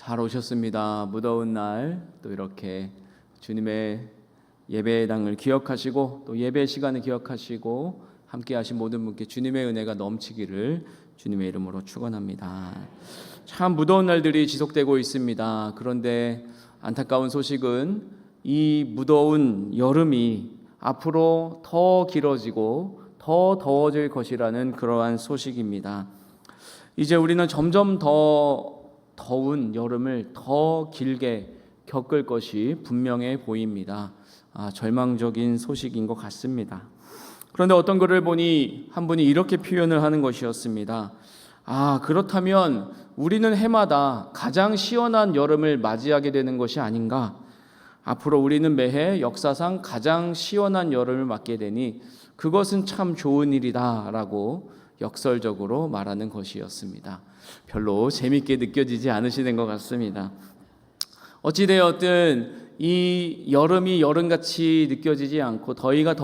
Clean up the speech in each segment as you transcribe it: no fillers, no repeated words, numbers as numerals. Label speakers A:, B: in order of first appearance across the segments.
A: 잘 오셨습니다. 무더운 날 또 이렇게 주님의 예배당을 기억하시고 또 예배 시간을 기억하시고 함께 하신 모든 분께 주님의 은혜가 넘치기를 주님의 이름으로 축원합니다. 참 무더운 날들이 지속되고 있습니다. 그런데 안타까운 소식은 이 무더운 여름이 앞으로 더 길어지고 더 더워질 것이라는 그러한 소식입니다. 이제 우리는 점점 더 더운 여름을 더 길게 겪을 것이 분명해 보입니다. 절망적인 소식인 것 같습니다. 그런데 어떤 글을 보니 한 분이 이렇게 표현을 하는 것이었습니다. 그렇다면 우리는 해마다 가장 시원한 여름을 맞이하게 되는 것이 아닌가? 앞으로 우리는 매해 역사상 가장 시원한 여름을 맞게 되니 그것은 참 좋은 일이다 라고 역설적으로 말하는 것이었습니다. 별로 재밌게 느껴지지 않으시는 것 같습니다. 어찌되었든 이 여름이 여름같이 느껴지지 않고 더위가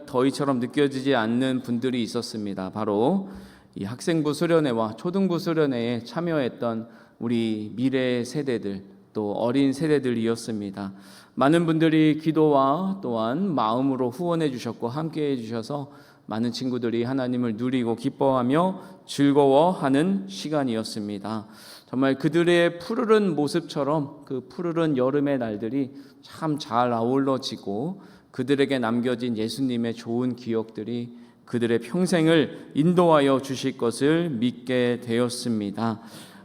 A: 더위처럼 느껴지지 않는 분들이 있었습니다. 바로 이 학생부 수련회와 초등부 수련회에 참여했던 우리 미래 세대들 또 어린 세대들이었습니다. 많은 분들이 기도와 또한 마음으로 후원해 주셨고 함께해 주셔서 많은 친구들이 하나님을 누리고 기뻐하며 즐거워하는 시간이었습니다. 정말 그들의 푸르른 모습처럼 그 푸르른 여름의 날들이 참 잘 어우러지고 그들에게 남겨진 예수님의 좋은 기억들이 그들의 평생을 인도하여 주실 것을 믿게 되었습니다.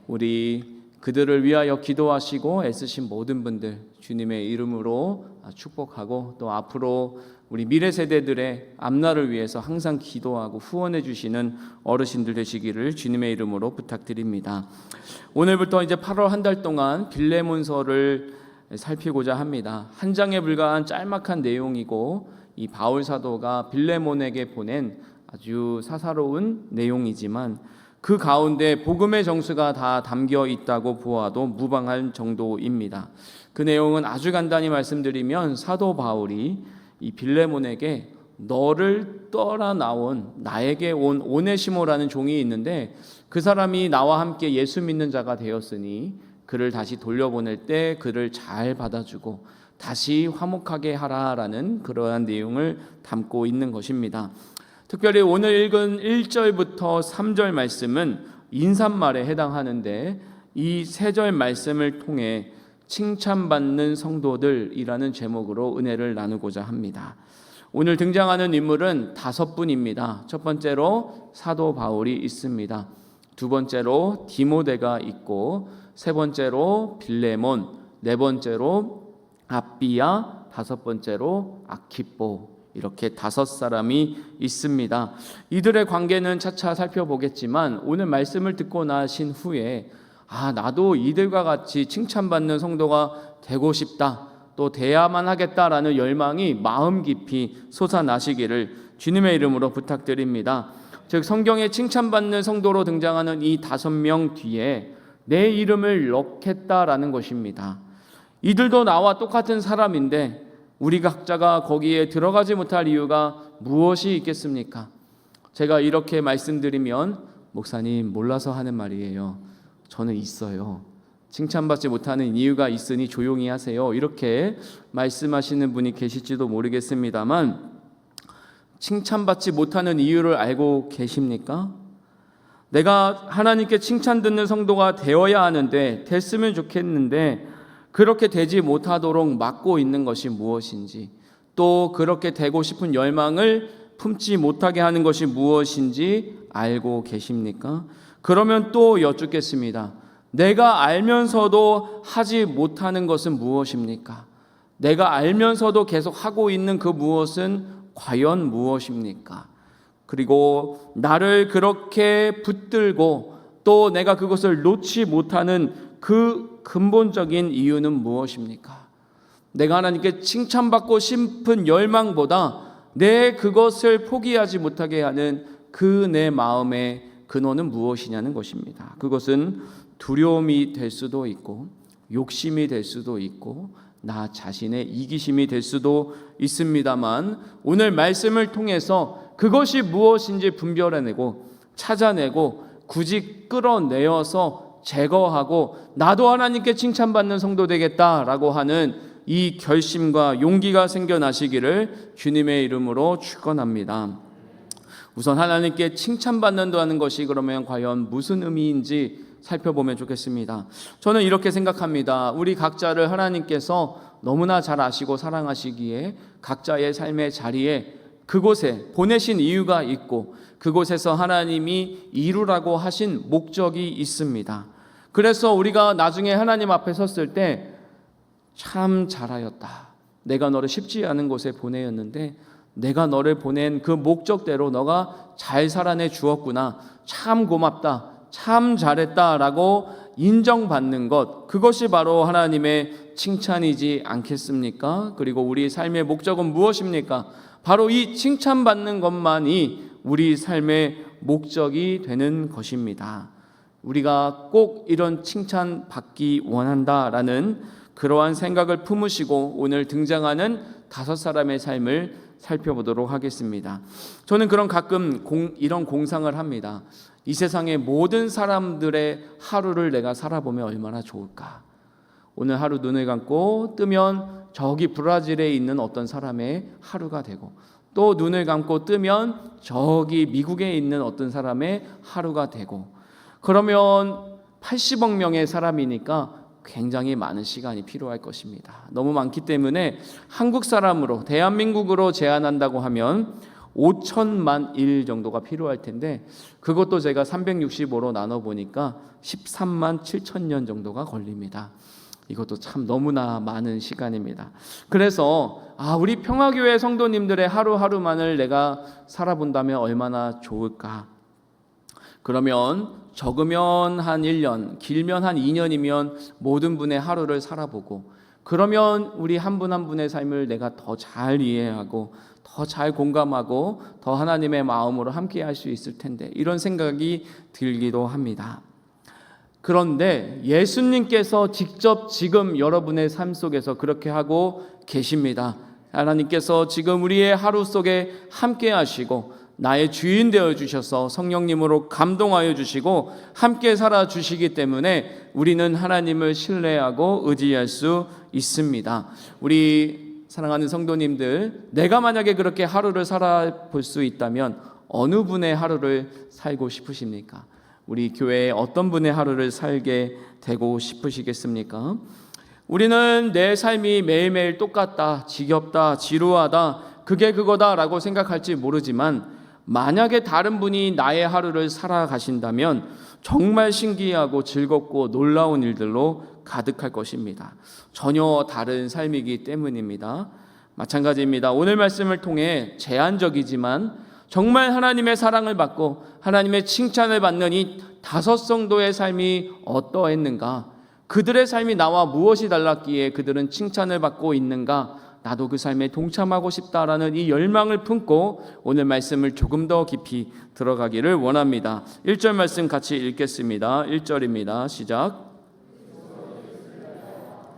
A: 우리 그들을 위하여 기도하시고 애쓰신 모든 분들 주님의 이름으로 축복하고 또 앞으로 우리 미래 세대들의 앞날을 위해서 항상 기도하고 후원해 주시는 어르신들 되시기를 주님의 이름으로 부탁드립니다. 오늘부터 이제 8월 한 달 동안 빌레몬서를 살피고자 합니다. 한 장에 불과한 짤막한 내용이고 이 바울 사도가 빌레몬에게 보낸 아주 사사로운 내용이지만 그 가운데 복음의 정수가 다 담겨 있다고 보아도 무방할 정도입니다. 그 내용은 아주 간단히 말씀드리면 사도 바울이 이 빌레몬에게 너를 떠나 나온 나에게 온 오네시모라는 종이 있는데 그 사람이 나와 함께 예수 믿는 자가 되었으니 그를 다시 돌려보낼 때 그를 잘 받아주고 다시 화목하게 하라라는 그러한 내용을 담고 있는 것입니다. 특별히 오늘 읽은 1절부터 3절 말씀은 인사말에 해당하는데 이 3절 말씀을 통해 칭찬받는 성도들이라는 제목으로 은혜를 나누고자 합니다. 오늘 등장하는 인물은 5분입니다. 첫 번째로 사도 바울이 있습니다. 두 번째로 디모데가 있고 세 번째로 빌레몬, 네 번째로 아비야, 다섯 번째로 아키포 이렇게 5사람이 있습니다. 이들의 관계는 차차 살펴보겠지만 오늘 말씀을 듣고 나신 후에 나도 이들과 같이 칭찬받는 성도가 되고 싶다 또 돼야만 하겠다라는 열망이 마음 깊이 솟아나시기를 주님의 이름으로 부탁드립니다. 즉 성경에 칭찬받는 성도로 등장하는 이 5명 뒤에 내 이름을 넣겠다라는 것입니다. 이들도 나와 똑같은 사람인데 우리 각자가 거기에 들어가지 못할 이유가 무엇이 있겠습니까? 제가 이렇게 말씀드리면 목사님 몰라서 하는 말이에요. 저는 있어요. 칭찬받지 못하는 이유가 있으니 조용히 하세요. 이렇게 말씀하시는 분이 계실지도 모르겠습니다만 칭찬받지 못하는 이유를 알고 계십니까? 내가 하나님께 칭찬 듣는 성도가 되어야 하는데 됐으면 좋겠는데 그렇게 되지 못하도록 막고 있는 것이 무엇인지 또 그렇게 되고 싶은 열망을 품지 못하게 하는 것이 무엇인지 알고 계십니까? 그러면 또 여쭙겠습니다. 내가 알면서도 하지 못하는 것은 무엇입니까? 내가 알면서도 계속 하고 있는 그 무엇은 과연 무엇입니까? 그리고 나를 그렇게 붙들고 또 내가 그것을 놓지 못하는 그 근본적인 이유는 무엇입니까? 내가 하나님께 칭찬받고 싶은 열망보다 내 그것을 포기하지 못하게 하는 그 내 마음의 근원은 무엇이냐는 것입니다. 그것은 두려움이 될 수도 있고 욕심이 될 수도 있고 나 자신의 이기심이 될 수도 있습니다만 오늘 말씀을 통해서 그것이 무엇인지 분별해내고 찾아내고 굳이 끌어내어서 제거하고 나도 하나님께 칭찬받는 성도 되겠다라고 하는 이 결심과 용기가 생겨나시기를 주님의 이름으로 축원합니다. 우선 하나님께 칭찬받는다는 것이 그러면 과연 무슨 의미인지 살펴보면 좋겠습니다. 저는 이렇게 생각합니다. 우리 각자를 하나님께서 너무나 잘 아시고 사랑하시기에 각자의 삶의 자리에 그곳에 보내신 이유가 있고 그곳에서 하나님이 이루라고 하신 목적이 있습니다. 그래서 우리가 나중에 하나님 앞에 섰을 때 참 잘하였다. 내가 너를 쉽지 않은 곳에 보내었는데 내가 너를 보낸 그 목적대로 너가 잘 살아내 주었구나. 참 고맙다. 참 잘했다라고 인정받는 것, 그것이 바로 하나님의 칭찬이지 않겠습니까? 그리고 우리 삶의 목적은 무엇입니까? 바로 이 칭찬받는 것만이 우리 삶의 목적이 되는 것입니다. 우리가 꼭 이런 칭찬받기 원한다라는 그러한 생각을 품으시고 오늘 등장하는 5사람의 삶을 살펴보도록 하겠습니다. 저는 그런 가끔 이런 공상을 합니다. 이 세상의 모든 사람들의 하루를 내가 살아보면 얼마나 좋을까. 오늘 하루 눈을 감고 뜨면 저기 브라질에 있는 어떤 사람의 하루가 되고 또 눈을 감고 뜨면 저기 미국에 있는 어떤 사람의 하루가 되고 그러면 80억 명의 사람이니까 굉장히 많은 시간이 필요할 것입니다. 너무 많기 때문에 한국 사람으로 대한민국으로 제한한다고 하면 5천만 일 정도가 필요할 텐데 그것도 제가 365로 나눠보니까 13만 7천 년 정도가 걸립니다. 이것도 참 너무나 많은 시간입니다. 그래서 우리 평화교회 성도님들의 하루하루만을 내가 살아본다면 얼마나 좋을까. 그러면 적으면 한 1년, 길면 한 2년이면 모든 분의 하루를 살아보고 그러면 우리 한 분 한 분의 삶을 내가 더 잘 이해하고 더 잘 공감하고 더 하나님의 마음으로 함께 할 수 있을 텐데 이런 생각이 들기도 합니다. 그런데 예수님께서 직접 지금 여러분의 삶 속에서 그렇게 하고 계십니다. 하나님께서 지금 우리의 하루 속에 함께 하시고 나의 주인 되어 주셔서 성령님으로 감동하여 주시고 함께 살아 주시기 때문에 우리는 하나님을 신뢰하고 의지할 수 있습니다. 우리 사랑하는 성도님들, 내가 만약에 그렇게 하루를 살아볼 수 있다면 어느 분의 하루를 살고 싶으십니까? 우리 교회에 어떤 분의 하루를 살게 되고 싶으시겠습니까? 우리는 내 삶이 매일매일 똑같다, 지겹다, 지루하다, 그게 그거다라고 생각할지 모르지만 만약에 다른 분이 나의 하루를 살아가신다면 정말 신기하고 즐겁고 놀라운 일들로 가득할 것입니다. 전혀 다른 삶이기 때문입니다. 마찬가지입니다. 오늘 말씀을 통해 제한적이지만 정말 하나님의 사랑을 받고 하나님의 칭찬을 받는 이 5 성도의 삶이 어떠했는가? 그들의 삶이 나와 무엇이 달랐기에 그들은 칭찬을 받고 있는가? 나도 그 삶에 동참하고 싶다라는 이 열망을 품고 오늘 말씀을 조금 더 깊이 들어가기를 원합니다. 1절 말씀 같이 읽겠습니다. 1절입니다. 시작.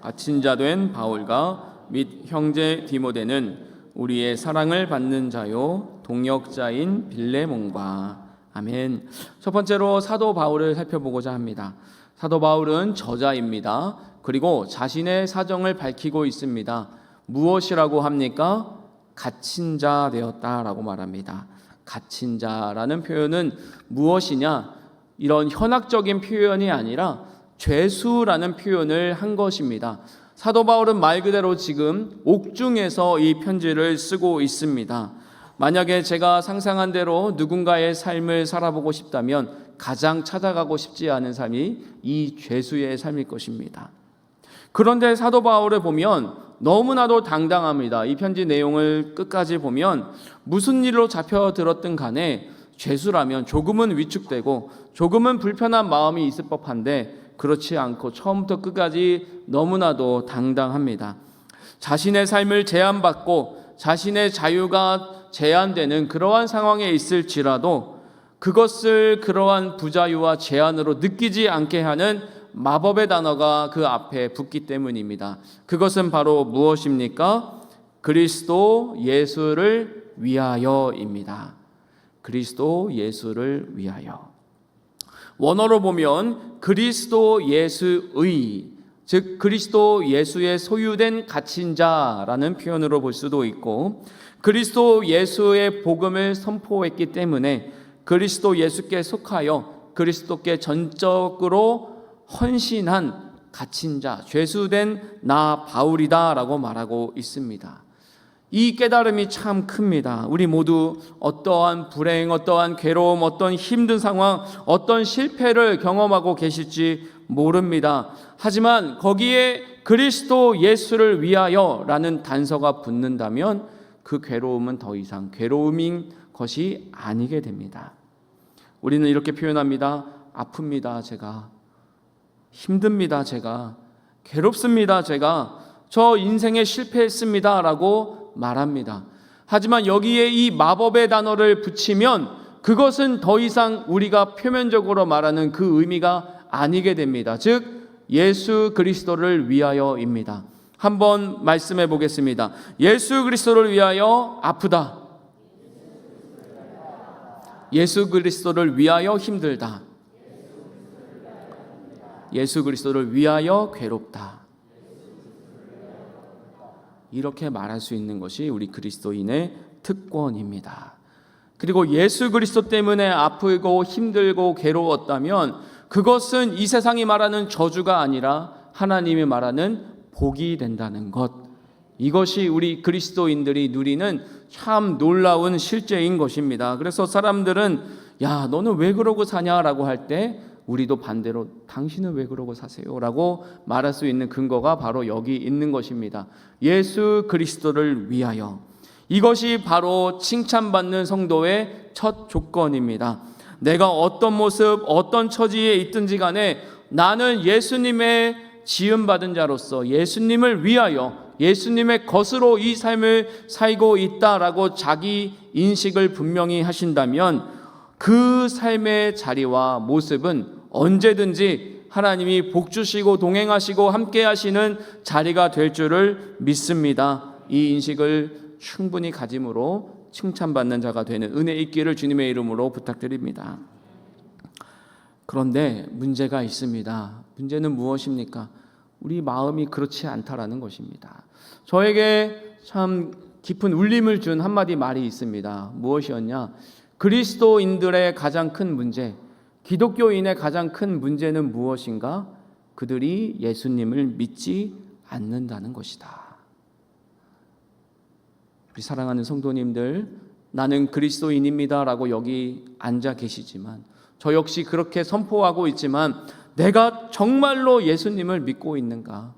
A: 갇힌 자 된 바울과 및 형제 디모데는 우리의 사랑을 받는 자요 동역자인 빌레몬과. 아멘. 첫 번째로 사도 바울을 살펴보고자 합니다. 사도 바울은 저자입니다. 그리고 자신의 사정을 밝히고 있습니다. 무엇이라고 합니까? 갇힌 자 되었다라고 말합니다. 갇힌 자라는 표현은 무엇이냐? 이런 현학적인 표현이 아니라 죄수라는 표현을 한 것입니다. 사도 바울은 말 그대로 지금 옥중에서 이 편지를 쓰고 있습니다. 만약에 제가 상상한 대로 누군가의 삶을 살아보고 싶다면 가장 찾아가고 싶지 않은 삶이 이 죄수의 삶일 것입니다. 그런데 사도 바울을 보면 너무나도 당당합니다. 이 편지 내용을 끝까지 보면 무슨 일로 잡혀들었든 간에 죄수라면 조금은 위축되고 조금은 불편한 마음이 있을 법한데 그렇지 않고 처음부터 끝까지 너무나도 당당합니다. 자신의 삶을 제한받고 자신의 자유가 제한되는 그러한 상황에 있을지라도 그것을 그러한 부자유와 제한으로 느끼지 않게 하는 마법의 단어가 그 앞에 붙기 때문입니다. 그것은 바로 무엇입니까? 그리스도 예수를 위하여입니다. 그리스도 예수를 위하여. 원어로 보면 그리스도 예수의, 즉 그리스도 예수의 소유된 갇힌 자라는 표현으로 볼 수도 있고, 그리스도 예수의 복음을 선포했기 때문에 그리스도 예수께 속하여 그리스도께 전적으로 헌신한 갇힌 자, 죄수된 나 바울이다라고 말하고 있습니다. 이 깨달음이 참 큽니다. 우리 모두 어떠한 불행, 어떠한 괴로움, 어떤 힘든 상황, 어떤 실패를 경험하고 계실지 모릅니다. 하지만 거기에 그리스도 예수를 위하여라는 단서가 붙는다면 그 괴로움은 더 이상 괴로움인 것이 아니게 됩니다. 우리는 이렇게 표현합니다. 아픕니다. 제가 힘듭니다. 제가 괴롭습니다. 제가 저 인생에 실패했습니다 라고 말합니다. 하지만 여기에 이 마법의 단어를 붙이면 그것은 더 이상 우리가 표면적으로 말하는 그 의미가 아니게 됩니다. 즉 예수 그리스도를 위하여입니다. 한번 말씀해 보겠습니다. 예수 그리스도를 위하여 아프다. 예수 그리스도를 위하여 힘들다. 예수 그리스도를 위하여 괴롭다. 이렇게 말할 수 있는 것이 우리 그리스도인의 특권입니다. 그리고 예수 그리스도 때문에 아프고 힘들고 괴로웠다면 그것은 이 세상이 말하는 저주가 아니라 하나님이 말하는 복이 된다는 것, 이것이 우리 그리스도인들이 누리는 참 놀라운 실제인 것입니다. 그래서 사람들은 야 너는 왜 그러고 사냐라고 할 때 우리도 반대로 당신은 왜 그러고 사세요? 라고 말할 수 있는 근거가 바로 여기 있는 것입니다. 예수 그리스도를 위하여. 이것이 바로 칭찬받는 성도의 첫 조건입니다. 내가 어떤 모습, 어떤 처지에 있든지 간에 나는 예수님의 지음받은 자로서 예수님을 위하여 예수님의 것으로 이 삶을 살고 있다라고 자기 인식을 분명히 하신다면 그 삶의 자리와 모습은 언제든지 하나님이 복 주시고 동행하시고 함께 하시는 자리가 될 줄을 믿습니다. 이 인식을 충분히 가짐으로 칭찬받는 자가 되는 은혜 있기를 주님의 이름으로 부탁드립니다. 그런데 문제가 있습니다. 문제는 무엇입니까? 우리 마음이 그렇지 않다라는 것입니다. 저에게 참 깊은 울림을 준 한마디 말이 있습니다. 무엇이었냐? 그리스도인들의 가장 큰 문제, 기독교인의 가장 큰 문제는 무엇인가? 그들이 예수님을 믿지 않는다는 것이다. 우리 사랑하는 성도님들, 나는 그리스도인입니다 라고 여기 앉아 계시지만, 저 역시 그렇게 선포하고 있지만 내가 정말로 예수님을 믿고 있는가?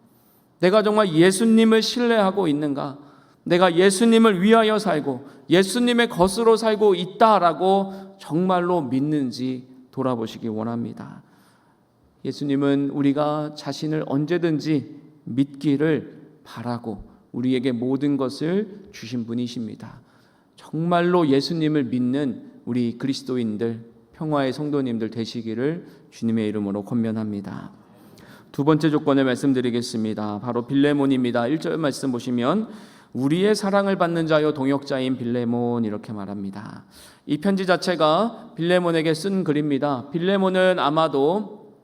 A: 내가 정말 예수님을 신뢰하고 있는가? 내가 예수님을 위하여 살고 예수님의 것으로 살고 있다라고 정말로 믿는지 돌아보시기 원합니다. 예수님은 우리가 자신을 언제든지 믿기를 바라고 우리에게 모든 것을 주신 분이십니다. 정말로 예수님을 믿는 우리 그리스도인들, 평화의 성도님들 되시기를 주님의 이름으로 권면합니다. 두 번째 조건을 말씀드리겠습니다. 바로 빌레몬입니다. 1절 말씀 보시면 우리의 사랑을 받는 자여 동역자인 빌레몬, 이렇게 말합니다. 이 편지 자체가 빌레몬에게 쓴 글입니다. 빌레몬은 아마도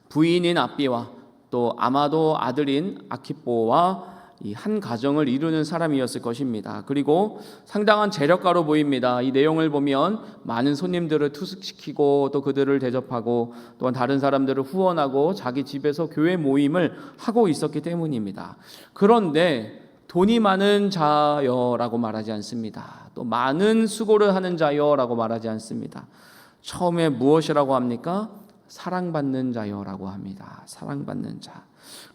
A: 부인인 아비와 또 아마도 아들인 아키뽀와 이 한 가정을 이루는 사람이었을 것입니다. 그리고 상당한 재력가로 보입니다. 이 내용을 보면 많은 손님들을 투숙시키고 또 그들을 대접하고 또한 다른 사람들을 후원하고 자기 집에서 교회 모임을 하고 있었기 때문입니다. 그런데 돈이 많은 자여라고 말하지 않습니다. 또 많은 수고를 하는 자여라고 말하지 않습니다. 처음에 무엇이라고 합니까? 사랑받는 자여라고 합니다. 사랑받는 자.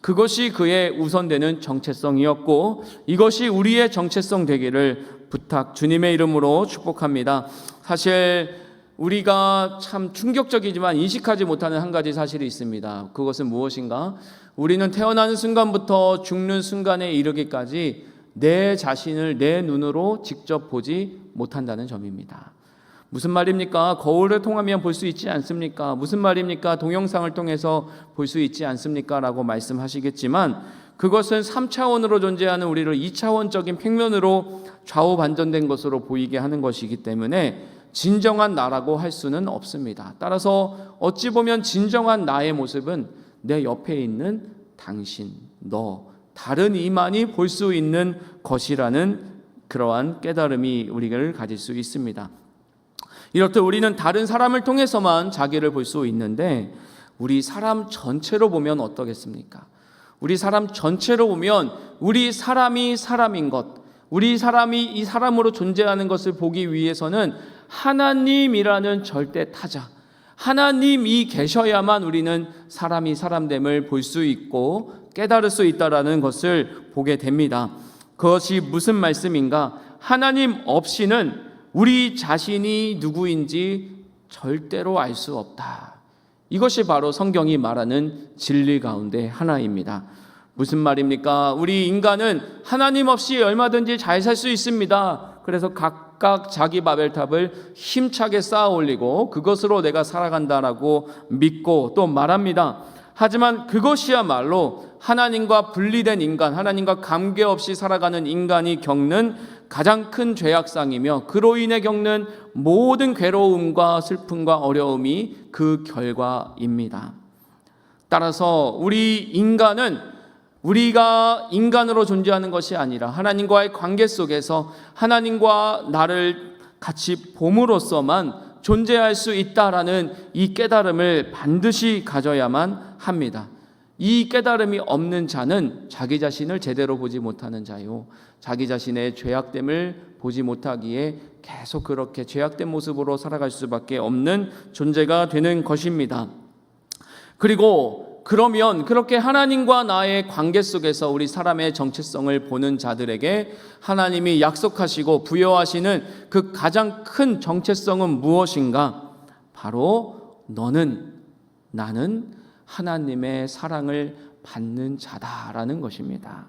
A: 그것이 그의 우선되는 정체성이었고 이것이 우리의 정체성 되기를 주님의 이름으로 축복합니다. 사실 우리가 참 충격적이지만 인식하지 못하는 한 가지 사실이 있습니다. 그것은 무엇인가? 우리는 태어나는 순간부터 죽는 순간에 이르기까지 내 자신을 내 눈으로 직접 보지 못한다는 점입니다. 무슨 말입니까? 거울을 통하면 볼 수 있지 않습니까? 무슨 말입니까? 동영상을 통해서 볼 수 있지 않습니까? 라고 말씀하시겠지만 그것은 3차원으로 존재하는 우리를 2차원적인 평면으로 좌우 반전된 것으로 보이게 하는 것이기 때문에 진정한 나라고 할 수는 없습니다. 따라서 어찌 보면 진정한 나의 모습은 내 옆에 있는 당신, 너, 다른 이만이 볼 수 있는 것이라는 그러한 깨달음이 우리를 가질 수 있습니다. 이렇듯 우리는 다른 사람을 통해서만 자기를 볼 수 있는데 우리 사람 전체로 보면 어떠겠습니까? 우리 사람 전체로 보면 우리 사람이 사람인 것, 우리 사람이 이 사람으로 존재하는 것을 보기 위해서는 하나님이라는 절대 타자, 하나님이 계셔야만 우리는 사람이 사람됨을 볼 수 있고 깨달을 수 있다라는 것을 보게 됩니다. 그것이 무슨 말씀인가? 하나님 없이는 우리 자신이 누구인지 절대로 알 수 없다. 이것이 바로 성경이 말하는 진리 가운데 하나입니다. 무슨 말입니까? 우리 인간은 하나님 없이 얼마든지 잘 살 수 있습니다. 그래서 각각 자기 바벨탑을 힘차게 쌓아 올리고 그것으로 내가 살아간다라고 믿고 또 말합니다. 하지만 그것이야말로 하나님과 분리된 인간, 하나님과 관계없이 살아가는 인간이 겪는 가장 큰 죄악상이며 그로 인해 겪는 모든 괴로움과 슬픔과 어려움이 그 결과입니다. 따라서 우리 인간은 우리가 인간으로 존재하는 것이 아니라 하나님과의 관계 속에서 하나님과 나를 같이 봄으로써만 존재할 수 있다라는 이 깨달음을 반드시 가져야만 합니다. 이 깨달음이 없는 자는 자기 자신을 제대로 보지 못하는 자요, 자기 자신의 죄악됨을 보지 못하기에 계속 그렇게 죄악된 모습으로 살아갈 수밖에 없는 존재가 되는 것입니다. 그리고 그러면 그렇게 하나님과 나의 관계 속에서 우리 사람의 정체성을 보는 자들에게 하나님이 약속하시고 부여하시는 그 가장 큰 정체성은 무엇인가? 바로 너는, 나는 하나님의 사랑을 받는 자다라는 것입니다.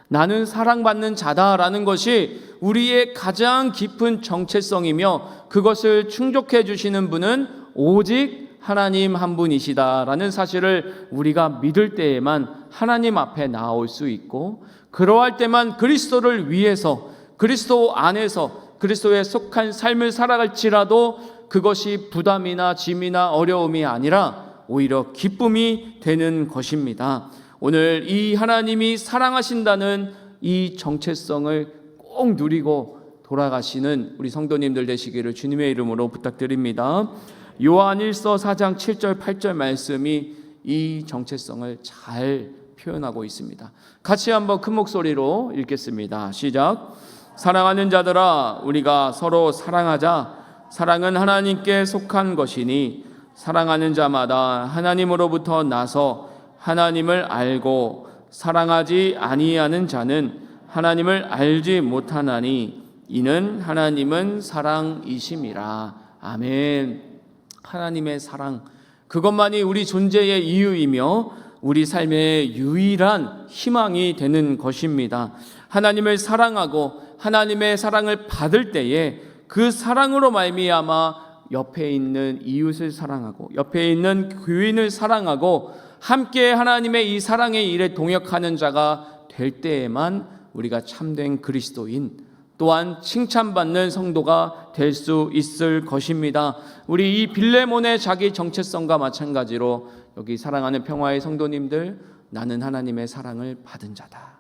A: 나는 사랑받는 자다라는 것이 우리의 가장 깊은 정체성이며 그것을 충족해 주시는 분은 오직 하나님 한 분이시다라는 사실을 우리가 믿을 때에만 하나님 앞에 나올 수 있고, 그러할 때만 그리스도를 위해서, 그리스도 안에서 그리스도에 속한 삶을 살아갈지라도 그것이 부담이나 짐이나 어려움이 아니라 오히려 기쁨이 되는 것입니다. 오늘 이 하나님이 사랑하신다는 이 정체성을 꼭 누리고 돌아가시는 우리 성도님들 되시기를 주님의 이름으로 부탁드립니다. 요한일서 4장 7절 8절 말씀이 이 정체성을 잘 표현하고 있습니다. 같이 한번 큰 목소리로 읽겠습니다. 시작. 사랑하는 자들아, 우리가 서로 사랑하자. 사랑은 하나님께 속한 것이니 사랑하는 자마다 하나님으로부터 나서 하나님을 알고 사랑하지 아니하는 자는 하나님을 알지 못하나니 이는 하나님은 사랑이심이라. 아멘. 하나님의 사랑, 그것만이 우리 존재의 이유이며 우리 삶의 유일한 희망이 되는 것입니다. 하나님을 사랑하고 하나님의 사랑을 받을 때에 그 사랑으로 말미암아 옆에 있는 이웃을 사랑하고 옆에 있는 교인을 사랑하고 함께 하나님의 이 사랑의 일에 동역하는 자가 될 때에만 우리가 참된 그리스도인, 또한 칭찬받는 성도가 될 수 있을 것입니다. 우리 이 빌레몬의 자기 정체성과 마찬가지로 여기 사랑하는 평화의 성도님들, 나는 하나님의 사랑을 받은 자다,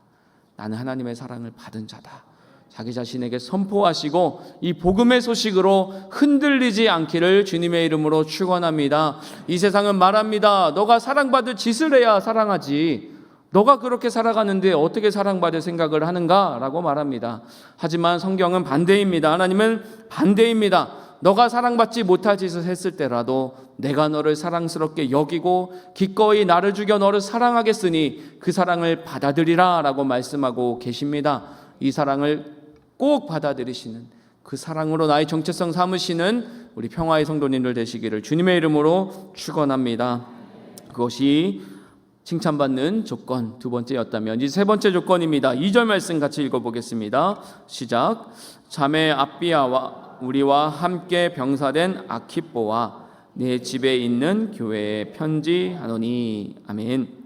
A: 나는 하나님의 사랑을 받은 자다, 자기 자신에게 선포하시고 이 복음의 소식으로 흔들리지 않기를 주님의 이름으로 축원합니다. 이 세상은 말합니다. 너가 사랑받을 짓을 해야 사랑하지, 너가 그렇게 살아가는데 어떻게 사랑받을 생각을 하는가? 라고 말합니다. 하지만 성경은 반대입니다. 하나님은 반대입니다. 너가 사랑받지 못할 짓을 했을 때라도 내가 너를 사랑스럽게 여기고 기꺼이 나를 죽여 너를 사랑하겠으니 그 사랑을 받아들이라 라고 말씀하고 계십니다. 이 사랑을 꼭 받아들이시는, 그 사랑으로 나의 정체성 삼으시는 우리 평화의 성도님들 되시기를 주님의 이름으로 축원합니다. 그것이 칭찬받는 조건 두 번째였다면, 이제 세 번째 조건입니다. 2절 말씀 같이 읽어보겠습니다. 시작. 자매 아비아와 우리와 함께 병사된 아키뽀와 내 집에 있는 교회에 편지하노니. 아멘.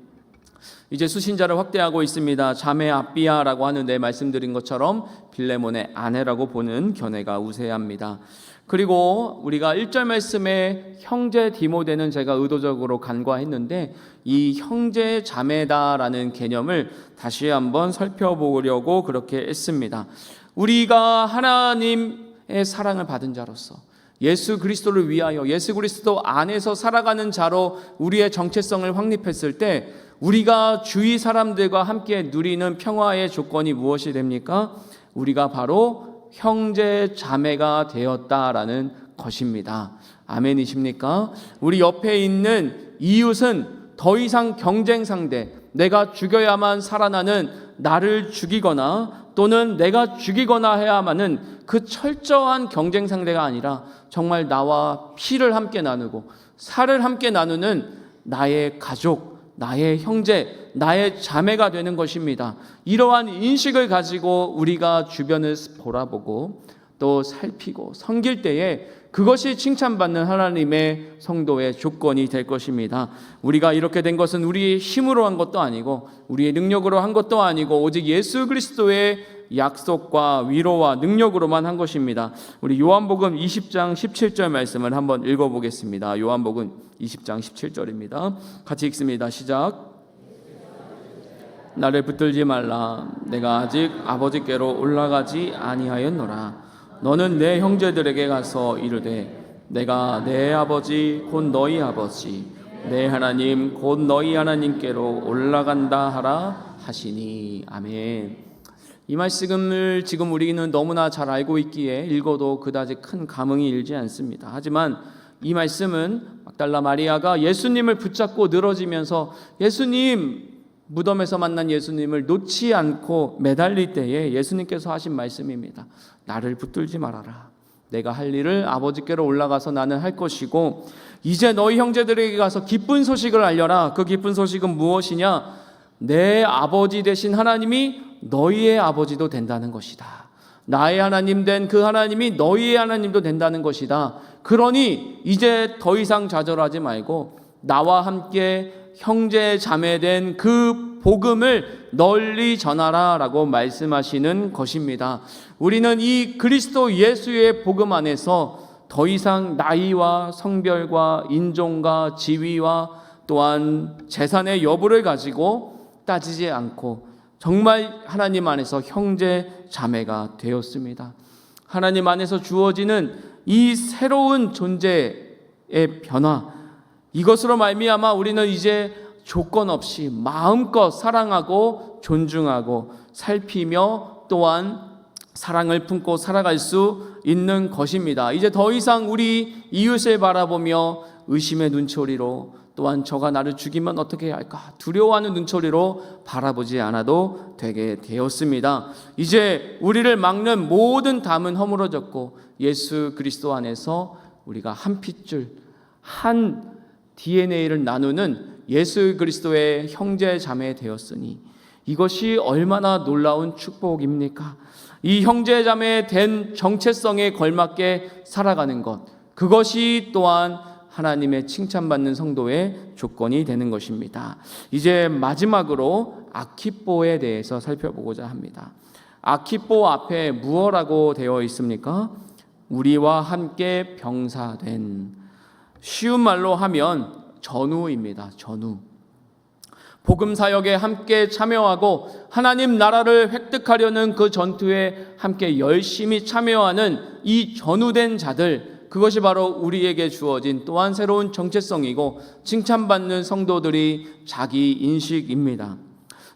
A: 이제 수신자를 확대하고 있습니다. 자매 아비아라고 하는데 말씀드린 것처럼 빌레몬의 아내라고 보는 견해가 우세합니다. 그리고 우리가 1절 말씀에 형제 디모데는 제가 의도적으로 간과했는데 이 형제 자매다라는 개념을 다시 한번 살펴보려고 그렇게 했습니다. 우리가 하나님의 사랑을 받은 자로서 예수 그리스도를 위하여 예수 그리스도 안에서 살아가는 자로 우리의 정체성을 확립했을 때 우리가 주위 사람들과 함께 누리는 평화의 조건이 무엇이 됩니까? 우리가 바로 형제 자매가 되었다라는 것입니다. 아멘이십니까? 우리 옆에 있는 이웃은 더 이상 경쟁 상대, 내가 죽여야만 살아나는 나를 죽이거나 또는 내가 죽이거나 해야만은 그 철저한 경쟁 상대가 아니라 정말 나와 피를 함께 나누고 살을 함께 나누는 나의 가족, 나의 형제, 나의 자매가 되는 것입니다. 이러한 인식을 가지고 우리가 주변을 돌아보고 또 살피고 섬길 때에 그것이 칭찬받는 하나님의 성도의 조건이 될 것입니다. 우리가 이렇게 된 것은 우리의 힘으로 한 것도 아니고 우리의 능력으로 한 것도 아니고 오직 예수 그리스도의 약속과 위로와 능력으로만 한 것입니다. 우리 요한복음 20장 17절 말씀을 한번 읽어보겠습니다. 요한복음 20장 17절입니다. 같이 읽습니다. 시작. 나를 붙들지 말라. 내가 아직 아버지께로 올라가지 아니하였노라. 너는 내 형제들에게 가서 이르되 내가 내 아버지 곧 너희 아버지 내 하나님 곧 너희 하나님께로 올라간다 하라 하시니. 아멘. 이 말씀을 지금 우리는 너무나 잘 알고 있기에 읽어도 그다지 큰 감흥이 일지 않습니다. 하지만 이 말씀은 막달라 마리아가 예수님을 붙잡고 늘어지면서 예수님, 무덤에서 만난 예수님을 놓지 않고 매달릴 때에 예수님께서 하신 말씀입니다. 나를 붙들지 말아라. 내가 할 일을 아버지께로 올라가서 나는 할 것이고 이제 너희 형제들에게 가서 기쁜 소식을 알려라. 그 기쁜 소식은 무엇이냐? 내 아버지 되신 하나님이 너희의 아버지도 된다는 것이다. 나의 하나님 된 그 하나님이 너희의 하나님도 된다는 것이다. 그러니 이제 더 이상 좌절하지 말고 나와 함께 형제 자매 된 그 복음을 널리 전하라 라고 말씀하시는 것입니다. 우리는 이 그리스도 예수의 복음 안에서 더 이상 나이와 성별과 인종과 지위와 또한 재산의 여부를 가지고 따지지 않고 정말 하나님 안에서 형제 자매가 되었습니다. 하나님 안에서 주어지는 이 새로운 존재의 변화, 이것으로 말미암아 우리는 이제 조건 없이 마음껏 사랑하고 존중하고 살피며 또한 사랑을 품고 살아갈 수 있는 것입니다. 이제 더 이상 우리 이웃을 바라보며 의심의 눈초리로 또한 저가 나를 죽이면 어떻게 해야 할까 두려워하는 눈초리로 바라보지 않아도 되게 되었습니다. 이제 우리를 막는 모든 담은 허물어졌고 예수 그리스도 안에서 우리가 한 핏줄 한 DNA를 나누는 예수 그리스도의 형제 자매 되었으니 이것이 얼마나 놀라운 축복입니까? 이 형제 자매 된 정체성에 걸맞게 살아가는 것, 그것이 또한 하나님의 칭찬받는 성도의 조건이 되는 것입니다. 이제 마지막으로 아키뽀에 대해서 살펴보고자 합니다. 아키뽀 앞에 무엇라고 되어 있습니까? 우리와 함께 병사된, 쉬운 말로 하면 전우입니다. 전우. 복음 사역에 함께 참여하고 하나님 나라를 획득하려는 그 전투에 함께 열심히 참여하는 이 전우된 자들, 그것이 바로 우리에게 주어진 또한 새로운 정체성이고 칭찬받는 성도들이 자기 인식입니다.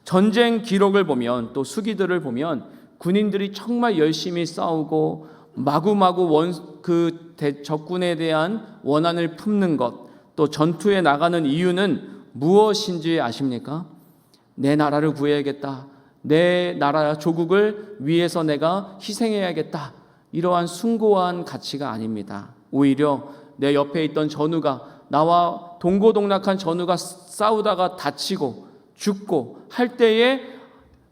A: 전쟁 기록을 보면 또 수기들을 보면 군인들이 정말 열심히 싸우고 마구마구 적군에 대한 원한을 품는 것, 또 전투에 나가는 이유는 무엇인지 아십니까? 내 나라를 구해야겠다. 내 나라 조국을 위해서 내가 희생해야겠다. 이러한 숭고한 가치가 아닙니다. 오히려 내 옆에 있던 전우가, 나와 동고동락한 전우가 싸우다가 다치고 죽고 할 때에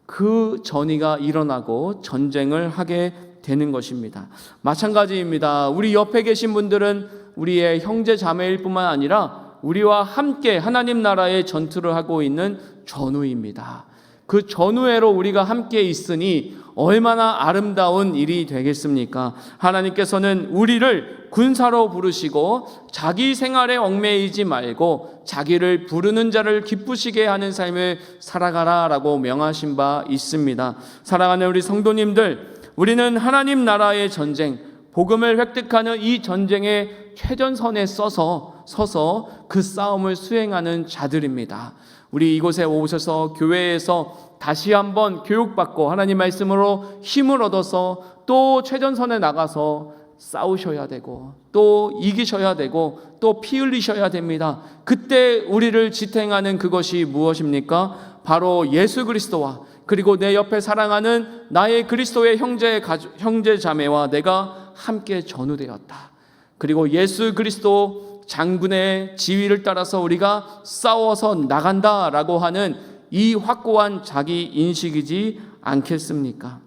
A: 그 전의가 일어나고 전쟁을 하게 되는 것입니다. 마찬가지입니다. 우리 옆에 계신 분들은 우리의 형제 자매일 뿐만 아니라 우리와 함께 하나님 나라의 전투를 하고 있는 전우입니다. 그 전우회로 우리가 함께 있으니 얼마나 아름다운 일이 되겠습니까? 하나님께서는 우리를 군사로 부르시고 자기 생활에 얽매이지 말고 자기를 부르는 자를 기쁘시게 하는 삶을 살아가라라고 명하신 바 있습니다. 사랑하는 우리 성도님들, 우리는 하나님 나라의 전쟁, 복음을 획득하는 이 전쟁의 최전선에 서서 그 싸움을 수행하는 자들입니다. 우리 이곳에 오셔서 교회에서 다시 한번 교육받고 하나님 말씀으로 힘을 얻어서 또 최전선에 나가서 싸우셔야 되고 또 이기셔야 되고 또 피 흘리셔야 됩니다. 그때 우리를 지탱하는 그것이 무엇입니까? 바로 예수 그리스도와 그리고 내 옆에 사랑하는 나의 그리스도의 형제 자매와 내가 함께 전우되었다. 그리고 예수 그리스도 장군의 지휘를 따라서 우리가 싸워서 나간다라고 하는 이 확고한 자기 인식이지 않겠습니까?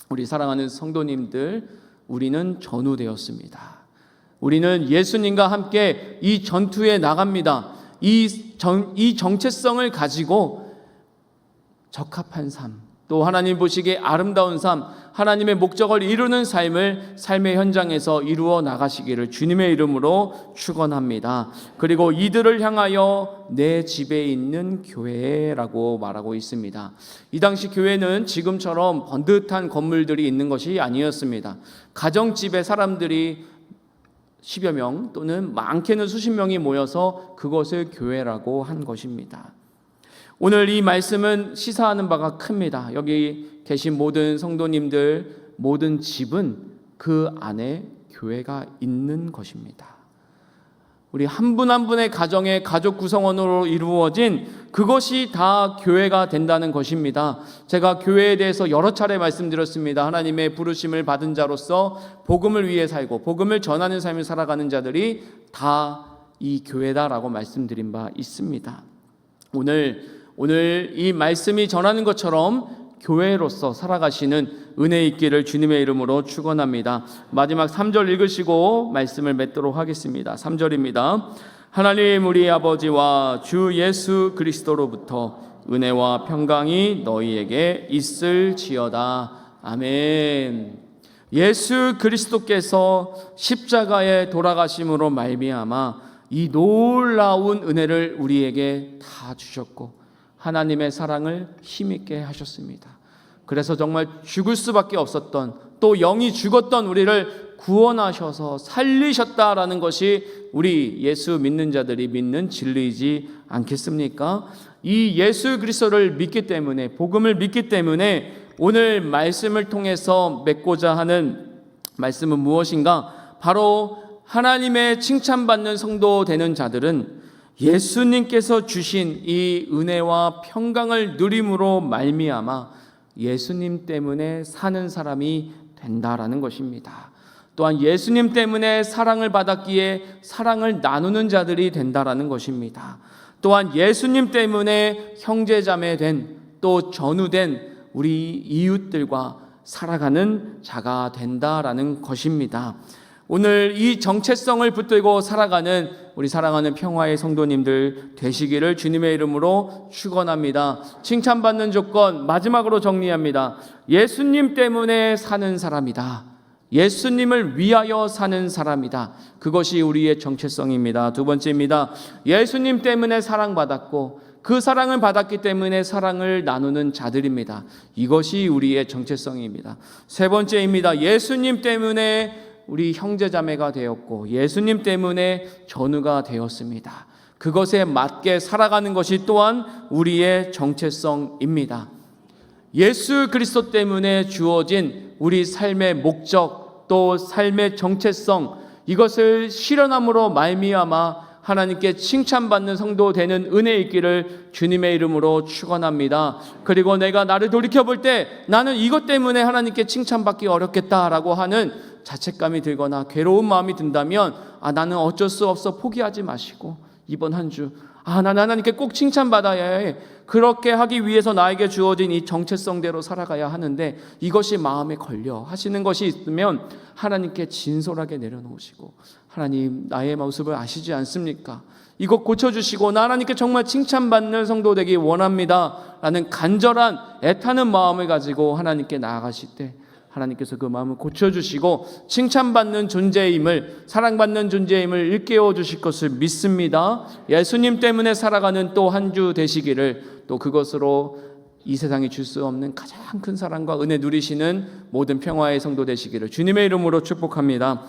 A: 우리 사랑하는 성도님들, 우리는 전우되었습니다. 우리는 예수님과 함께 이 전투에 나갑니다. 이 정체성을 가지고 적합한 삶, 또 하나님 보시기에 아름다운 삶, 하나님의 목적을 이루는 삶의 현장에서 이루어 나가시기를 주님의 이름으로 축원합니다. 그리고 이들을 향하여 내 집에 있는 교회라고 말하고 있습니다. 이 당시 교회는 지금처럼 번듯한 건물들이 있는 것이 아니었습니다. 가정집에 사람들이 10여 명 또는 많게는 수십 명이 모여서 그것을 교회라고 한 것입니다. 오늘 이 말씀은 시사하는 바가 큽니다. 여기 계신 모든 성도님들, 모든 집은 그 안에 교회가 있는 것입니다. 우리 한 분 한 분의 가정의 가족 구성원으로 이루어진 그것이 다 교회가 된다는 것입니다. 제가 교회에 대해서 여러 차례 말씀드렸습니다. 하나님의 부르심을 받은 자로서 복음을 위해 살고 복음을 전하는 삶을 살아가는 자들이 다 이 교회다라고 말씀드린 바 있습니다. 오늘 이 말씀이 전하는 것처럼 교회로서 살아가시는 은혜 있기를 주님의 이름으로 축원합니다. 마지막 3절 읽으시고 말씀을 맺도록 하겠습니다. 3절입니다. 하나님 우리 아버지와 주 예수 그리스도로부터 은혜와 평강이 너희에게 있을지어다. 아멘. 예수 그리스도께서 십자가에 돌아가심으로 말미암아 이 놀라운 은혜를 우리에게 다 주셨고 하나님의 사랑을 힘있게 하셨습니다. 그래서 정말 죽을 수밖에 없었던, 또 영이 죽었던 우리를 구원하셔서 살리셨다라는 것이 우리 예수 믿는 자들이 믿는 진리이지 않겠습니까? 이 예수 그리스도를 믿기 때문에, 복음을 믿기 때문에 오늘 말씀을 통해서 맺고자 하는 말씀은 무엇인가? 바로 하나님의 칭찬받는 성도 되는 자들은 예수님께서 주신 이 은혜와 평강을 누림으로 말미암아 예수님 때문에 사는 사람이 된다라는 것입니다. 또한 예수님 때문에 사랑을 받았기에 사랑을 나누는 자들이 된다라는 것입니다. 또한 예수님 때문에 형제자매 된, 또 전우된 우리 이웃들과 살아가는 자가 된다라는 것입니다. 오늘 이 정체성을 붙들고 살아가는 우리 사랑하는 평화의 성도님들 되시기를 주님의 이름으로 축원합니다. 칭찬받는 조건 마지막으로 정리합니다. 예수님 때문에 사는 사람이다. 예수님을 위하여 사는 사람이다. 그것이 우리의 정체성입니다. 두 번째입니다. 예수님 때문에 사랑받았고 그 사랑을 받았기 때문에 사랑을 나누는 자들입니다. 이것이 우리의 정체성입니다. 세 번째입니다. 예수님 때문에 우리 형제자매가 되었고 예수님 때문에 전우가 되었습니다. 그것에 맞게 살아가는 것이 또한 우리의 정체성입니다. 예수 그리스도 때문에 주어진 우리 삶의 목적, 또 삶의 정체성, 이것을 실현함으로 말미암아 하나님께 칭찬받는 성도 되는 은혜 있기를 주님의 이름으로 축원합니다. 그리고 내가 나를 돌이켜볼 때 나는 이것 때문에 하나님께 칭찬받기 어렵겠다라고 하는 자책감이 들거나 괴로운 마음이 든다면 나는 어쩔 수 없어 포기하지 마시고 이번 한 주 난 하나님께 꼭 칭찬받아야 해. 그렇게 하기 위해서 나에게 주어진 이 정체성대로 살아가야 하는데 이것이 마음에 걸려 하시는 것이 있으면 하나님께 진솔하게 내려놓으시고, 하나님 나의 모습을 아시지 않습니까? 이것 고쳐주시고 나 하나님께 정말 칭찬받는 성도 되기 원합니다 라는 간절한 애타는 마음을 가지고 하나님께 나아가실 때 하나님께서 그 마음을 고쳐주시고 칭찬받는 존재임을, 사랑받는 존재임을 일깨워 주실 것을 믿습니다. 예수님 때문에 살아가는 또 한 주 되시기를, 또 그것으로 이 세상이 줄 수 없는 가장 큰 사랑과 은혜 누리시는 모든 평화의 성도 되시기를 주님의 이름으로 축복합니다.